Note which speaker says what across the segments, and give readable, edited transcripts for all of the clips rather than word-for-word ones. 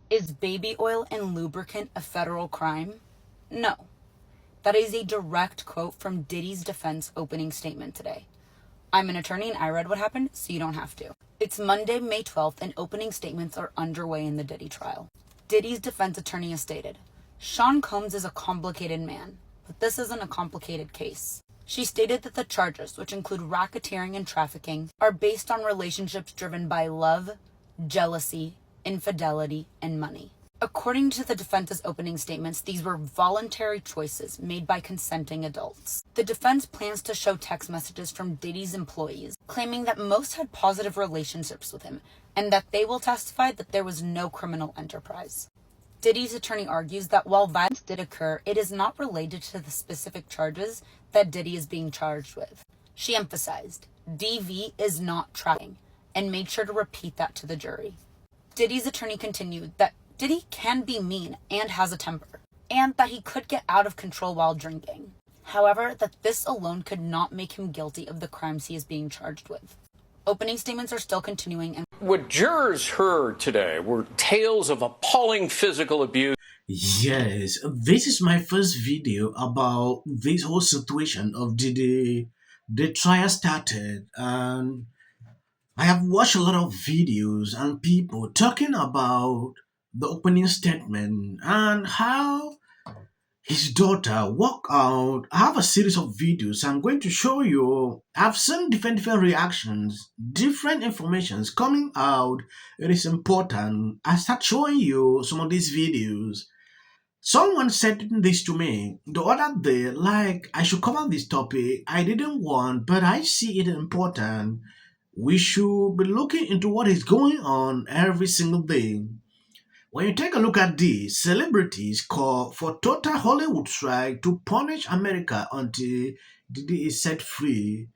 Speaker 1: Is baby oil and lubricant a federal crime? No. That is a direct quote from Diddy's defense opening statement today. I'm an attorney and I read what happened, so you don't have to. It's Monday, May 12th, and opening statements are underway in the Diddy trial. Diddy's defense attorney has stated, Sean Combs is a complicated man, but this isn't a complicated case. She stated that the charges, which include racketeering and trafficking, are based on relationships driven by love, jealousy, infidelity, and money. According to the defense's opening statements, these were voluntary choices made by consenting adults. The defense plans to show text messages from Diddy's employees, claiming that most had positive relationships with him, and that they will testify that there was no criminal enterprise. Diddy's attorney argues that while violence did occur, it is not related to the specific charges that Diddy is being charged with. She emphasized, DV is not trafficking, and made sure to repeat that to the jury. Diddy's attorney continued that Diddy can be mean and has a temper, and that he could get out of control while drinking. However, that this alone could not make him guilty of the crimes he is being charged with. Opening statements are still continuing.
Speaker 2: What jurors heard today were tales of appalling physical abuse.
Speaker 3: Yes, this is my first video about this whole situation of Diddy. The trial started, and I have watched a lot of videos and people talking about the opening statement and how his daughter walked out. I have a series of videos I'm going to show you. I've seen different reactions, different informations coming out. It is important I start showing you some of these videos. Someone said this to me the other day, like I should cover this topic. I didn't want, but I see it important. We should be looking into what is going on every single day. When you take a look at this, celebrities call for total Hollywood strike to punish America until Diddy is set free.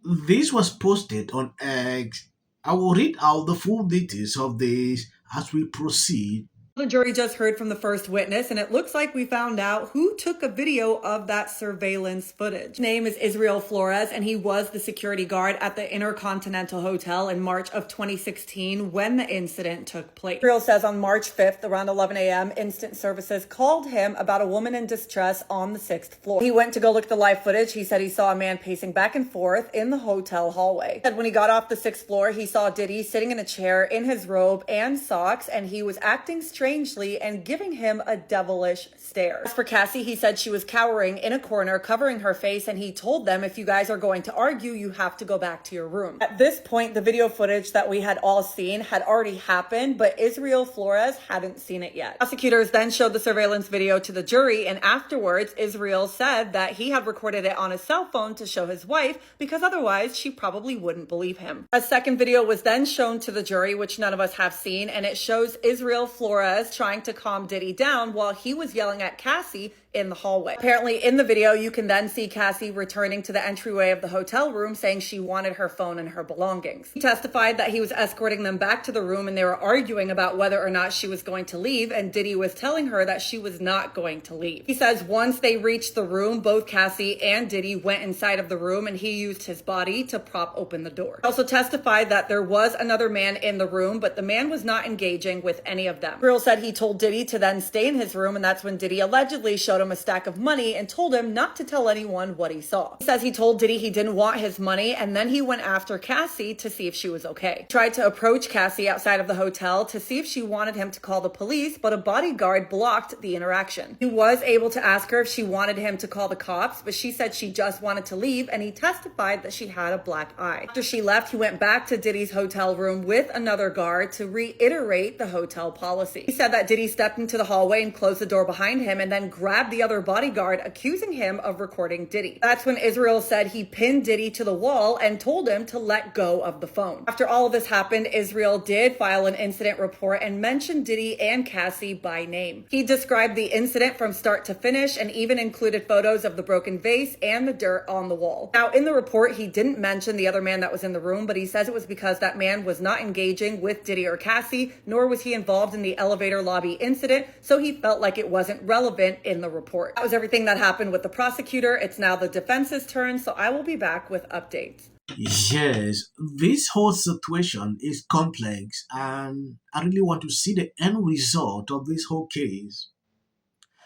Speaker 3: This was posted on X. I will read out the full details of this as we proceed.
Speaker 4: The jury just heard from the first witness, and it looks like we found out who took a video of that surveillance footage. His name is Israel Flores, and he was the security guard at the Intercontinental Hotel in March of 2016 when the incident took place. Israel says on March 5th, around 11 a.m., instant services called him about a woman in distress on the 6th floor. He went to go look at the live footage. He said he saw a man pacing back and forth in the hotel hallway. He said when he got off the 6th floor, he saw Diddy sitting in a chair in his robe and socks, and he was acting strangely and giving him a devilish stare. As for Cassie, he said she was cowering in a corner, covering her face, and he told them, if you guys are going to argue, you have to go back to your room. At this point, the video footage that we had all seen had already happened, but Israel Flores hadn't seen it yet. Prosecutors then showed the surveillance video to the jury, and afterwards, Israel said that he had recorded it on his cell phone to show his wife, because otherwise she probably wouldn't believe him. A second video was then shown to the jury, which none of us have seen, and it shows Israel Flores trying to calm Diddy down while he was yelling at Cassie in the hallway. Apparently in the video, you can then see Cassie returning to the entryway of the hotel room saying she wanted her phone and her belongings. He testified that he was escorting them back to the room and they were arguing about whether or not she was going to leave, and Diddy was telling her that she was not going to leave. He says once they reached the room, both Cassie and Diddy went inside of the room and he used his body to prop open the door. He also testified that there was another man in the room, but the man was not engaging with any of them. Girl said he told Diddy to then stay in his room, and that's when Diddy allegedly showed him a stack of money and told him not to tell anyone what he saw. He says he told Diddy he didn't want his money, and then he went after Cassie to see if she was okay. He tried to approach Cassie outside of the hotel to see if she wanted him to call the police, but a bodyguard blocked the interaction. He was able to ask her if she wanted him to call the cops, but she said she just wanted to leave, and he testified that she had a black eye. After she left, he went back to Diddy's hotel room with another guard to reiterate the hotel policy. He said that Diddy stepped into the hallway and closed the door behind him and then grabbed the other bodyguard, accusing him of recording Diddy. That's when Israel said he pinned Diddy to the wall and told him to let go of the phone. After all of this happened, Israel did file an incident report and mentioned Diddy and Cassie by name. He described the incident from start to finish and even included photos of the broken vase and the dirt on the wall. Now, in the report, he didn't mention the other man that was in the room, but he says it was because that man was not engaging with Diddy or Cassie, nor was he involved in the elevator lobby incident, so he felt like it wasn't relevant in the report. That was everything that happened with the prosecutor. It's now the defense's turn, so I will be back with updates.
Speaker 3: Yes, this whole situation is complex, and I really want to see the end result of this whole case.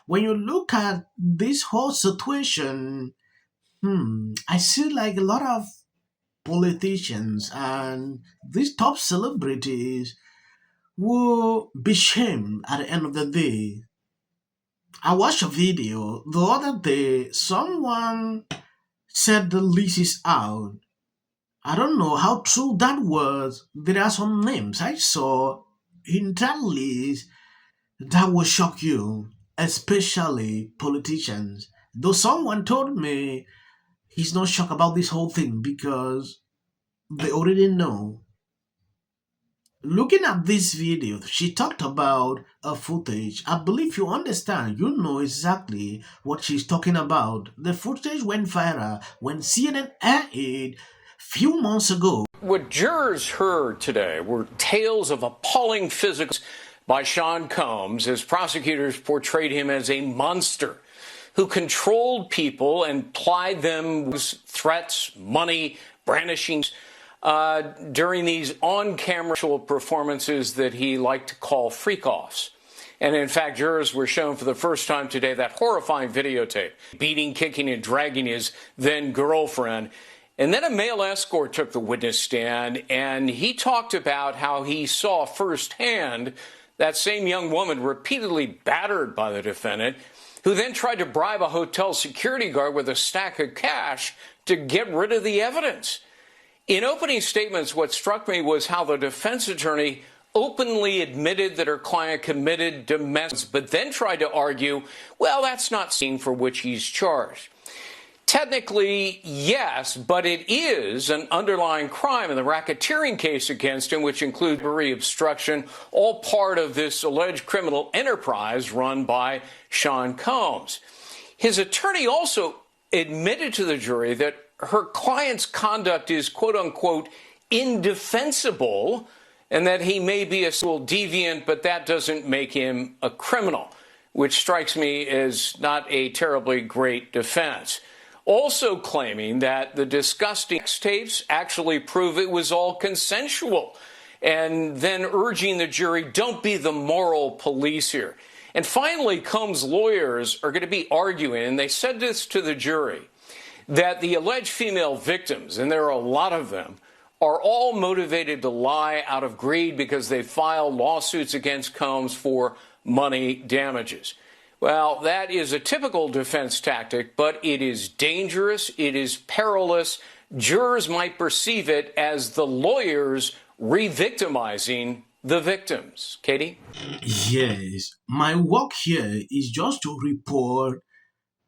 Speaker 3: When you look at this whole situation, I see like a lot of politicians and these top celebrities will be shamed at the end of the day. I watched a video the other day. Someone said the list is out. I don't know how true that was. There are some names I saw in that list that will shock you, especially politicians. Though someone told me he's not shocked about this whole thing because they already know. Looking at this video, she talked about a footage. I believe you understand, you know exactly what she's talking about. The footage went viral when CNN aired it few months ago.
Speaker 2: What jurors heard today were tales of appalling physical by Sean Combs as prosecutors portrayed him as a monster who controlled people and plied them with threats, money, brandishing during these on-camera performances that he liked to call freak-offs. And in fact, jurors were shown for the first time today that horrifying videotape, beating, kicking, and dragging his then-girlfriend. And then a male escort took the witness stand, and he talked about how he saw firsthand that same young woman repeatedly battered by the defendant, who then tried to bribe a hotel security guard with a stack of cash to get rid of the evidence. In opening statements, what struck me was how the defense attorney openly admitted that her client committed domestic, but then tried to argue, well, that's not seen for which he's charged. Technically, yes, but it is an underlying crime in the racketeering case against him, which includes robbery, obstruction, all part of this alleged criminal enterprise run by Sean Combs. His attorney also admitted to the jury that her client's conduct is, quote unquote, indefensible, and that he may be a sexual deviant, but that doesn't make him a criminal, which strikes me as not a terribly great defense. Also claiming that the disgusting tapes actually prove it was all consensual, and then urging the jury, don't be the moral police here. And finally, Combs' lawyers are going to be arguing, and they said this to the jury, that the alleged female victims, and there are a lot of them, are all motivated to lie out of greed because they filed lawsuits against Combs for money damages. Well, that is a typical defense tactic, but it is dangerous, it is perilous. Jurors might perceive it as the lawyers re-victimizing the victims. Katie?
Speaker 3: Yes, my work here is just to report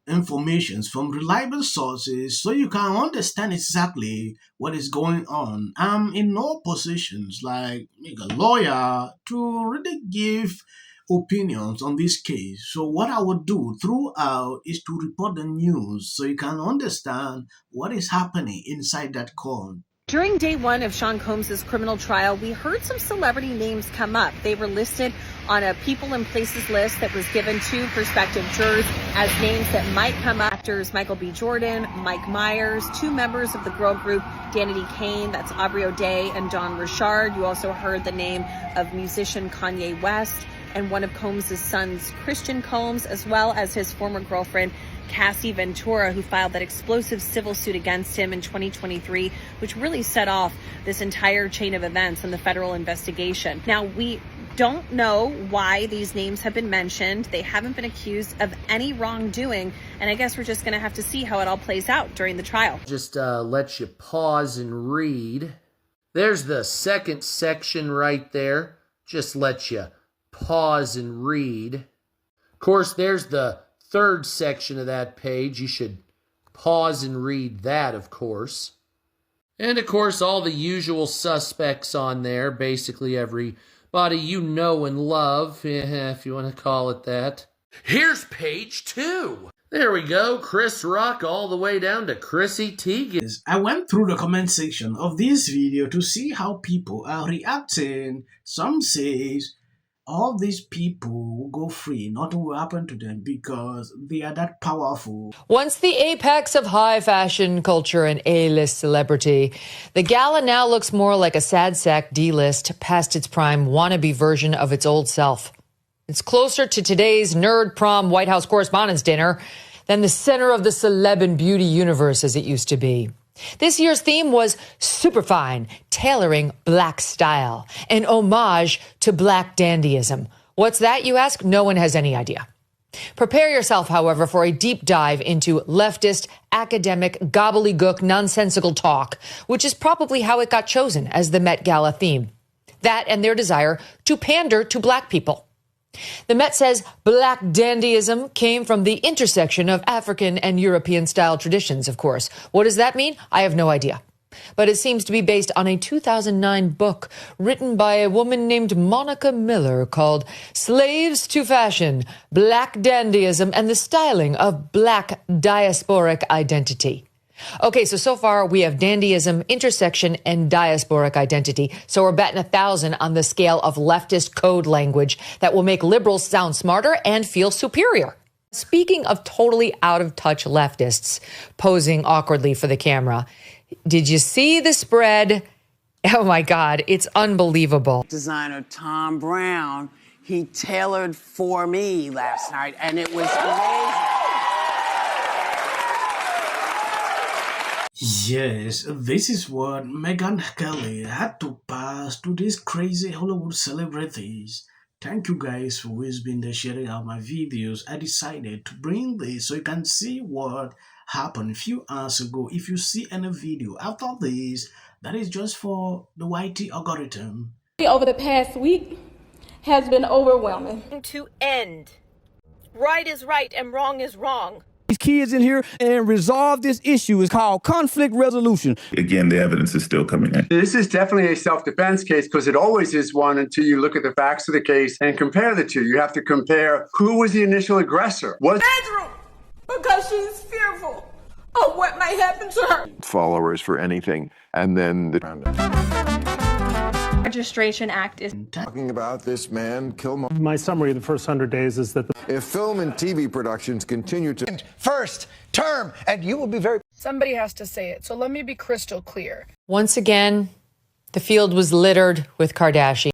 Speaker 3: information from reliable sources so you can understand exactly what is going on. I'm in no positions like a lawyer to really give opinions on this case. So what I would do throughout is to report the news so you can understand what is happening inside that court.
Speaker 5: During day one of Sean Combs' criminal trial, we heard some celebrity names come up. They were listed on a people and places list that was given to prospective jurors as names that might come up. Actors Michael B. Jordan, Mike Myers, two members of the girl group Danity Kane, that's Aubrey O'Day and Dawn Richard. You also heard the name of musician Kanye West and one of Combs' sons, Christian Combs, as well as his former girlfriend, Cassie Ventura, who filed that explosive civil suit against him in 2023, which really set off this entire chain of events in the federal investigation. Now, we don't know why these names have been mentioned. They haven't been accused of any wrongdoing, and I guess we're just going to have to see how it all plays out during the trial.
Speaker 6: Just let you pause and read. There's the second section right there. Just let you pause and read. Of course, there's the third section of that page. You should pause and read that, of course. And, of course, all the usual suspects on there. Basically everybody you know and love, if you want to call it that. Here's page 2. There we go. Chris Rock all the way down to Chrissy Teigen.
Speaker 3: I went through the comment section of this video to see how people are reacting. Some says all these people will go free. Nothing will happen to them because they are that powerful.
Speaker 7: Once the apex of high fashion culture and A-list celebrity, the gala now looks more like a sad sack D-list, past its prime wannabe version of its old self. It's closer to today's nerd prom White House Correspondents' Dinner than the center of the celeb and beauty universe as it used to be. This year's theme was Superfine, tailoring black style, an homage to black dandyism. What's that, you ask? No one has any idea. Prepare yourself, however, for a deep dive into leftist, academic, gobbledygook, nonsensical talk, which is probably how it got chosen as the Met Gala theme. That and their desire to pander to black people. The Met says black dandyism came from the intersection of African and European style traditions, of course. What does that mean? I have no idea. But it seems to be based on a 2009 book written by a woman named Monica Miller called Slaves to Fashion, Black Dandyism and the Styling of Black Diasporic Identity. Okay, so far we have dandyism, intersection, and diasporic identity. So we're betting 1,000 on the scale of leftist code language that will make liberals sound smarter and feel superior. Speaking of totally out-of-touch leftists posing awkwardly for the camera, did you see the spread? Oh my God, it's unbelievable.
Speaker 8: Designer Tom Brown, he tailored for me last night, and it was amazing.
Speaker 3: Yes, this is what Megyn Kelly had to pass to these crazy Hollywood celebrities. Thank you guys for always been there sharing out my videos. I decided to bring this so you can see what happened a few hours ago. If you see any video after this, that is just for the YT algorithm.
Speaker 9: Over the past week has been overwhelming.
Speaker 5: To end. Right is right and wrong is wrong.
Speaker 10: These kids in here and resolve this issue is called conflict resolution.
Speaker 11: Again, the evidence is still coming in.
Speaker 12: This is definitely a self-defense case because it always is one until you look at the facts of the case and compare the two. You have to compare who was the initial aggressor.
Speaker 9: Bedroom, because she's fearful of what might happen to her.
Speaker 13: Followers for anything, and then the
Speaker 5: Registration Act is
Speaker 13: talking about this man kill.
Speaker 14: My summary of the first 100 days is that
Speaker 13: if film and TV productions continue to
Speaker 15: first term, and you will be very.
Speaker 1: Somebody has to say it, so let me be crystal clear.
Speaker 7: Once again, the field was littered with Kardashians.